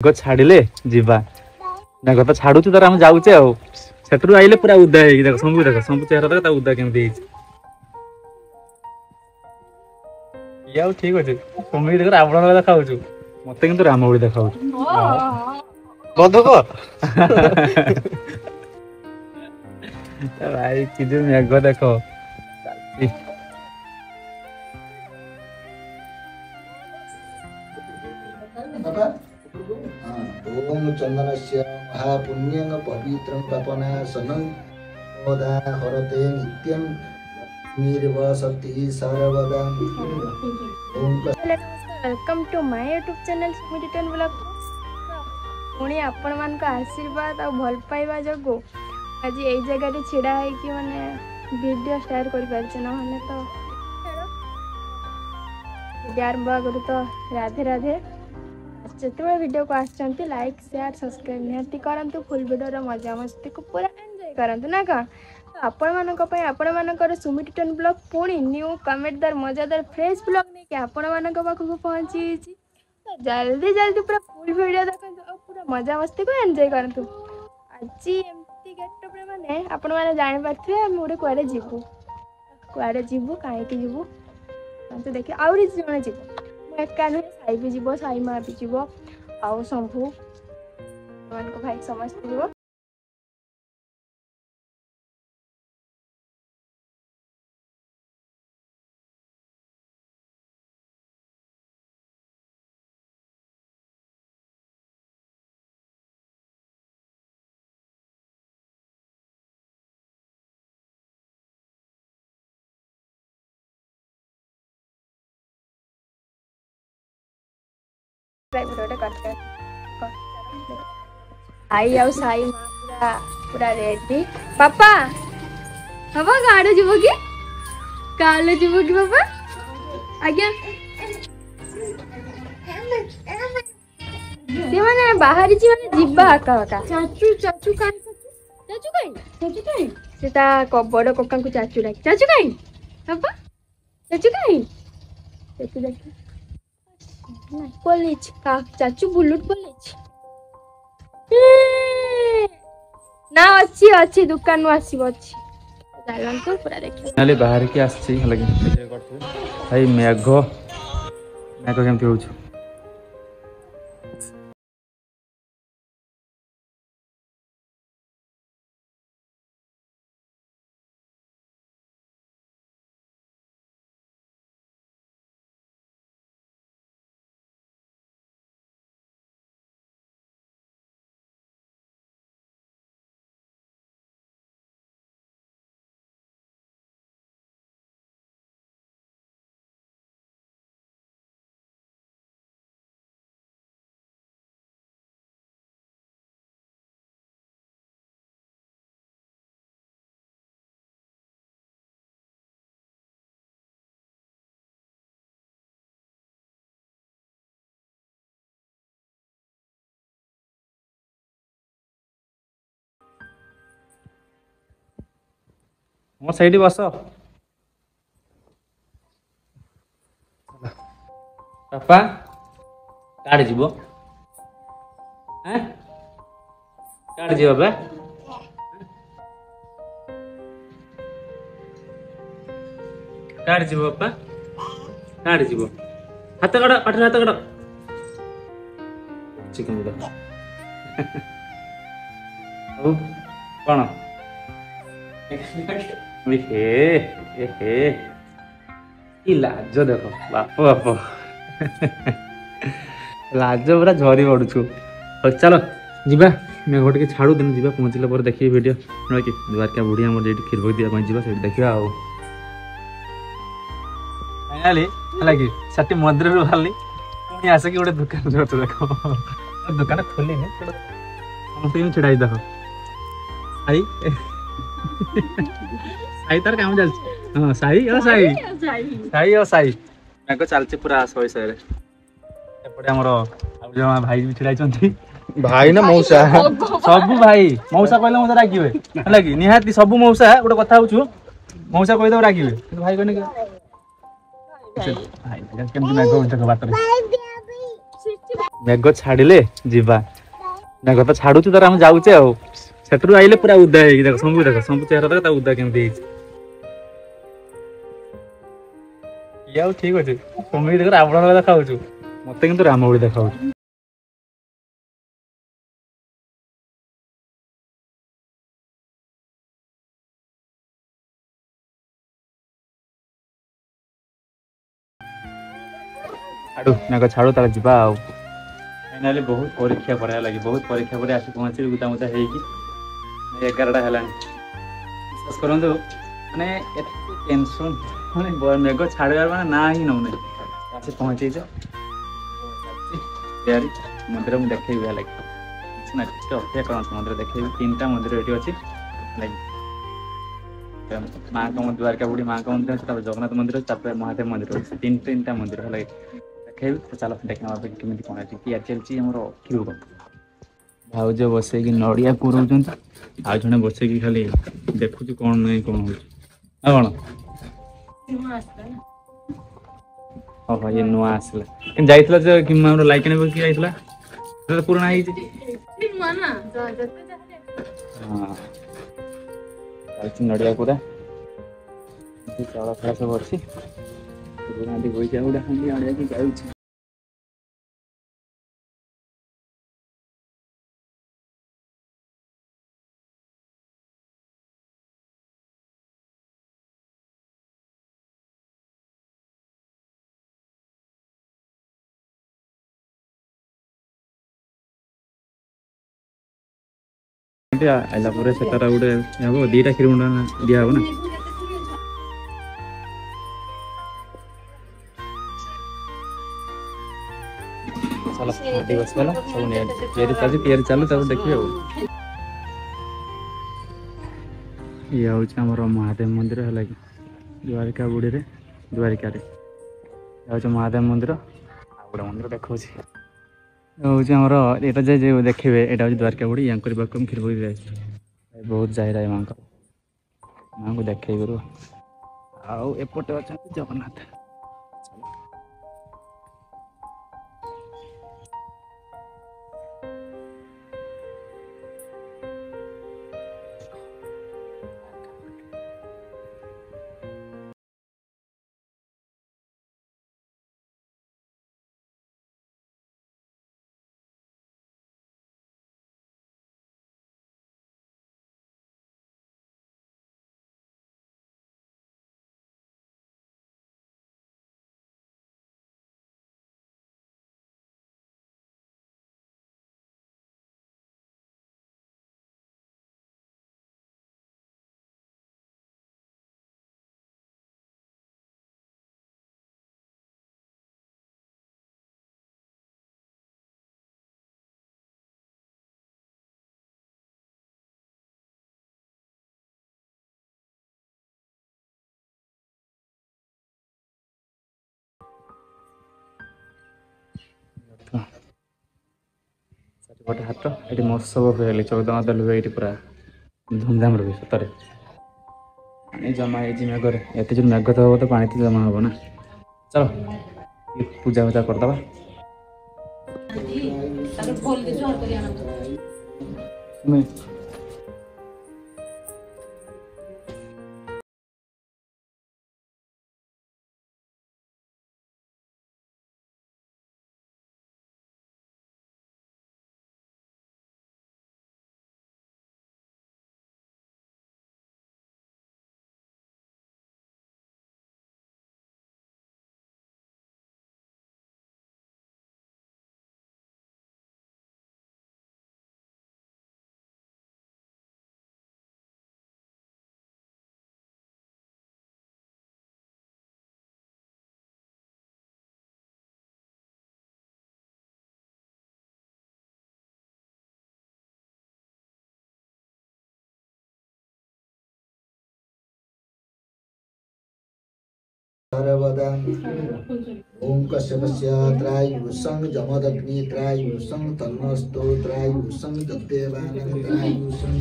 छाड़िले जीवा मेघ तो छाड़ू तार आम जाऊे आउ आइले पूरा उदा है देख सब चेहरा देख उदा केमती ठीक अच्छे तुम देख रावण देखा मत कि राम देखा भाई कि मेघ देख ओम चंदनस्य महापुण्यं पवित्रं तपना सनोदा हरते नित्यं निर्व शक्ति सर्वदा। Welcome to my YouTube channel Sumi return blog. पुणी आपण मान आशीर्वाद और भल पाइबा जोगु आज यही जगह छिड़ा है कि माने वीडियो स्टार्ट कर पारछे ना माने तो आरंभ करू तो राधे राधे। जिते वीडियो को आसचंती लाइक शेयर सब्सक्राइब निहाती करंतु फुल वीडियो मजा मस्ती को पूरा एंजॉय करंतु ना का तो आपण मानक पय आपण मानकर सुमी रिटर्न ब्लॉग पुणी न्यू कमेंटदार मजादार फ्रेश ब्लॉग नहीं कि आपण मानक पाखु पहुंची तो जल्दी जल्दी पूरा फुल वीडियो देखंतु और पूरा मजा मस्ती को एंजॉय करंतु। आज एमती गेटअप रे माने आपण माने जानि पारथिबे हम ओडे कुआडे जीवु काहे कि जीवु तो देखि आउरी जणे जीवु एका नुहे साई भी जीव साई माँ भी जीव आउ शंभु मान को भाई समस्त जीव। आई आउ साई माँ पूरा पूरा रेडी पापा पापा गाड़े जीव कि काले जीव कि पापा आज्ञा से माने बाहर जी माने जीवा आका आका चाचू चाचू काई चाचू काई चाचू काई सेटा बड़ कोका को चाचू डाक चाचू काई पापा चाचू काई चाचू देख कॉलेज का चाचू बुलुट कॉलेज ना अच्छी अच्छी दुकान नु आसीबो अच्छी जालन तो पूरा देखि नाले बाहर के आछि लगे भाई मेघ केमती होछ मो साइड बस पापा काड़ जीव काड़ जीव बे काड़ जीव पापा काड़ जीव हाथ कड़ पाठ हाथ कड़ चिकन कौन लाज देख बाप बाप लाज पूरा झरी पड़ू चलो जीवा मेघ टे छाड़ू दिन जीवा पहुँचला पर देखिए वीडियो कि द्वारका बुढ़ी आम जो क्षीर भोग दिया जीवा से देखा फाइनाली है कि साथी मंदिर बाहरली पुणी आसिक गोटे दुकान देख दुकान खोली समस्त छिड़ा देख आई साई तार काम चल हाँ साई और साई साई और साई मेघ चलती पूरा शहे शहे एपटे आमर जो भाई भी छिड़ा भाई ना मौसा सब भाई मौसा कहले मत रागिबे है कि निहाती सब मौसा गोटे कथा होछु मौसा कहि दो रागिबे भाई कहने भाई केमती मेघ बात मेघ छाड़िले जीवा मेघ तो छाड़ू तार आम जाऊे आ सेठू आइले पूरा उदा है देख सब चेहरा देख उदा केमती ये ठीक अच्छे तुम देख रावण देखा मत कि राम भाई देखा छाड़ू मेघ छाड़ू तार जा फाइनाली बहुत परीक्षा पढ़ा लगी बहुत परीक्षा पर आसी पहुँचे गुता मुता हो 11टा है विश्वास करूँ मैंने टेनसन मैंने मेघ छाड़ार मैंने ना ही नौना आसी पहुँचे तैयारी मंदिर मुझे देखेबी है लगे अपेक्षा कर मंदिर देखेबी 3टा मंदिर ये अच्छी माँ का द्वारका बुढ़ी माँ का मंदिर अच्छे जगन्नाथ मंदिर अच्छे महादेव मंदिर अच्छे 3टा मंदिर है लगे चलो देखना केमी कौन तैयारी चलती क्यू भाज बसे नड़िया पुरौं आ जड़े बसे खाली देखु कौन नहीं कौन हो कौन ये नुआ आसला जाइला लाइक जाइला पुराना नड़िया पूरा चाउल फल सब अच्छी बईचा गुड़ा खाली आड़िया जाऊँ आइला पूरे से गोटे हम 2टा क्षीर मुंडा दिया ना चलो बस गला सब तैयारी चलू तब देखिए ये हूँ महादेव मंदिर है कि द्वारिका बुढ़ी द्वारिका महादेव मंदिर गोटे मंदिर देखा हूँ यहाँ जो देखिए यहाँ हूँ द्वारका बुढ़ी यहाँ क्षीर बुड़ी बहुत जाहिरा है माँ को देखे गुरु आउ एपटे अच्छा जगन्नाथ गोटे हाथ ये महोत्सव हुए 14 दल ये पूरा धूमधाम रही सतरे पानी जमा हो मेघर एत जो मेघ तो हम तो पानी तो जमा हम ना चलो पूजा वूजा करदे सर्वदा ओम कश्यपस्य त्रायुषं जमदग्नि त्रायुषं तन्नस्तो त्रायुषं तद्देवानां त्रायुषं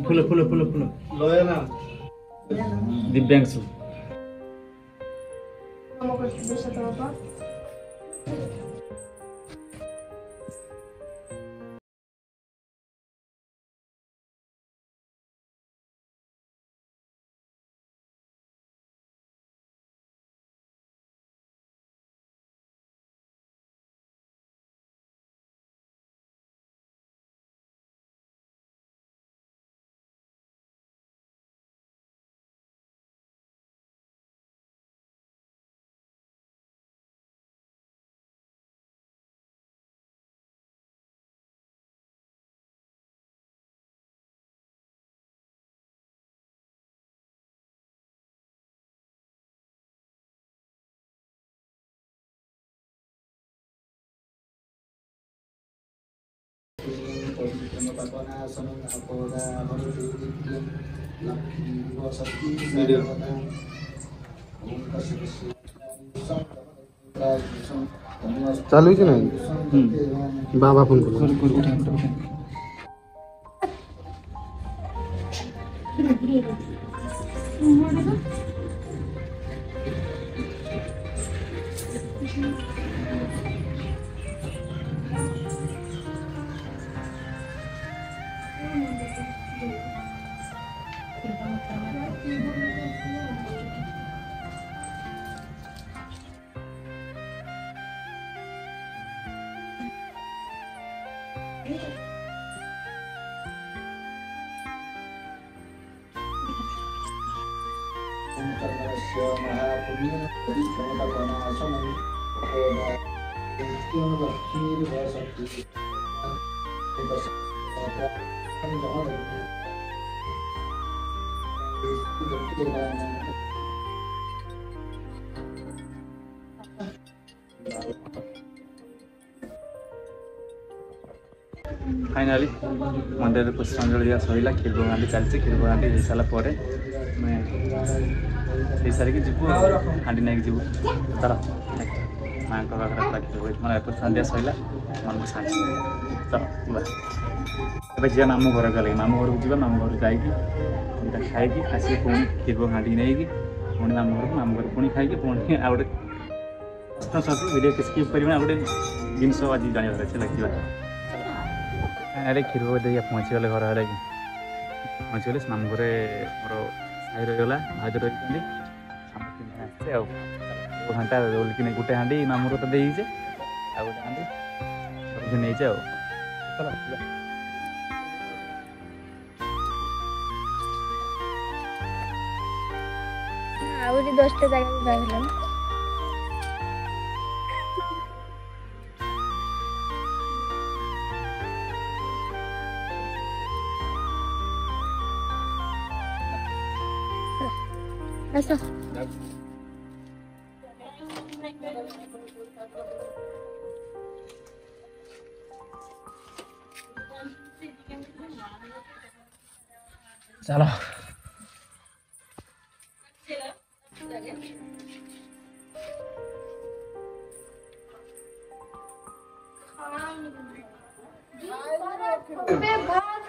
फूल फूल फूल फूल लोया ना दिव्यांशु କାମ କରୁଥିଲେ ସେତେବେଳେ चालू की नाही बाबा फोन करू फाइनाली मंदिर पुष्पांजलि दिया सैला खीर बगाटी चलती खीर बगाटी हो सारापर सारिक जीवु हाँ नहीं जीवु चल माँ पाखे मैं पुष्पांजलि दिया सैला मन को शांति चल अब जी मामू घर गले मामू घर को जी मामू घर जाइए खाई आस पुणी खीर बगाटी नहीं पुणी मामू घर पुणी खाई पुणी आ गए वीडियो स्किप करना गोटे जिनस आज जानवर अच्छे लगे अरे खीर बगाटी पहुँचीगले घर है कि पहुँचीगले मामू घर मोर साई रहीगला भाज रही आसचे घंटा बोलिकी गोटे हाँडी मामूर तो देचे आ गए हाँडी नहीं चल आउरी 10टा जगह जाइला ऐसा चलो भात